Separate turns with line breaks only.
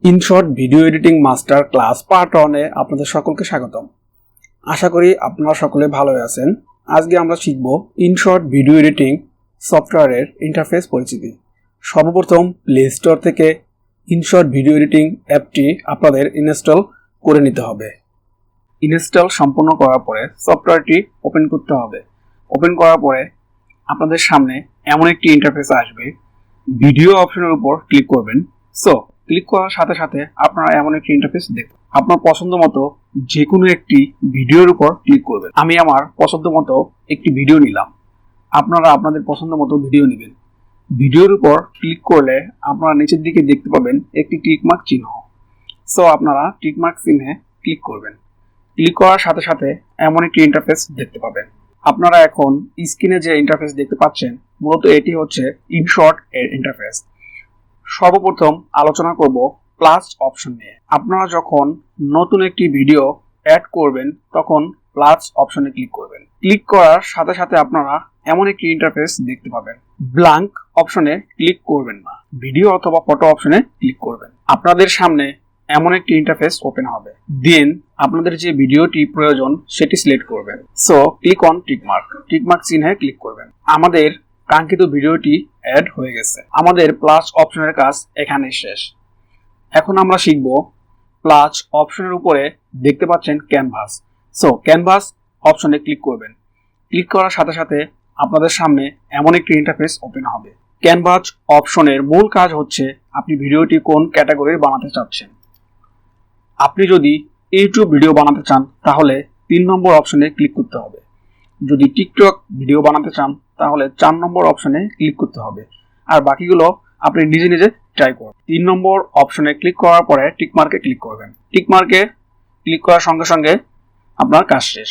InShot video editing master class part 1 এ আপনাদের সকলকে স্বাগতম। আশা করি আপনারা সকলে ভালো আছেন। আজকে আমরা শিখব ইনশর্ট ভিডিও এডিটিং সফটওয়্যারের ইন্টারফেস পরিচিতি। সর্বপ্রথম প্লে স্টোর থেকে ইনশর্ট ভিডিও এডিটিং অ্যাপটি আপনাদের ইনস্টল করে নিতে হবে। ইনস্টল সম্পন্ন করার পরে সফটওয়্যারটি ওপেন করতে হবে। ওপেন করার পরে আপনাদের সামনে এমন একটি ইন্টারফেস আসবে। ভিডিও অপশনের উপর ক্লিক করবেন। ক্লিক করার সাথে সাথে আপনারা এমন একটি ইন্টারফেস দেখবেন। আপনার পছন্দ মতো যে কোনো একটি ভিডিওর উপর ক্লিক করবেন। আমি আমার পছন্দ মতো একটি ভিডিও নিলাম। আপনারা আপনাদের পছন্দ মতো ভিডিও নেবেন। ভিডিওর উপর ক্লিক করলে আপনারা নিচের দিকে দেখতে পাবেন একটি টিকমার্ক চিহ্ন। আপনারা টিকমার্ক চিহ্নে ক্লিক করবেন। ক্লিক করার সাথে সাথে এমন একটি ইন্টারফেস দেখতে পাবেন। আপনারা এখন স্ক্রিনে যে ইন্টারফেস দেখতে পাচ্ছেন, মূলত এটি হচ্ছে ইনশর্ট এর ইন্টারফেস। সর্বপ্রথম আলোচনা করব প্লাস অপশন নিয়ে। আপনারা যখন নতুন একটি ভিডিও অ্যাড করবেন তখন প্লাস অপশনে ক্লিক করবেন। ক্লিক করার সাথে সাথে আপনারা এমন একটি ইন্টারফেস দেখতে পাবেন। ব্ল্যাঙ্ক অপশনে ক্লিক করবেন না, ভিডিও অথবা ফটো অপশনে ক্লিক করবেন। আপনাদের সামনে এমন একটি ইন্টারফেস ওপেন হবে। দেন আপনাদের যে ভিডিওটি প্রয়োজন সেটি সিলেক্ট করবেন। Click on tick mark. টিকমার্ক চিহ্নে ক্লিক করবেন। আমাদের কাঙ্ক্ষিত ভিডিওটি অ্যাড হয়ে গেছে। আমাদের প্লাস অপশনের কাজ এখানে শেষ। এখন আমরা শিখব প্লাস অপশনের উপরে দেখতে পাচ্ছেন ক্যানভাস। ক্যানভাস অপশনে ক্লিক করবেন। ক্লিক করার সাথে সাথে আপনাদের সামনে এমন একটি ইন্টারফেস ওপেন হবে। ক্যানভাস অপশনের মূল কাজ হচ্ছে আপনি ভিডিওটি কোন ক্যাটাগরির বানাতে চাচ্ছেন। আপনি যদি ইউটিউব ভিডিও বানাতে চান তাহলে 3 নম্বর অপশনে ক্লিক করতে হবে। যদি টিকটক ভিডিও বানাতে চান তাহলে 4 নম্বর অপশনে ক্লিক করতে হবে। আর বাকিগুলো আপনি নিজে নিজে ট্রাই করুন। 3 নম্বর অপশনে ক্লিক করার পরে টিকমার্কে ক্লিক করবেন। টিকমার্কে ক্লিক করার সঙ্গে সঙ্গে আপনার কাজ শেষ।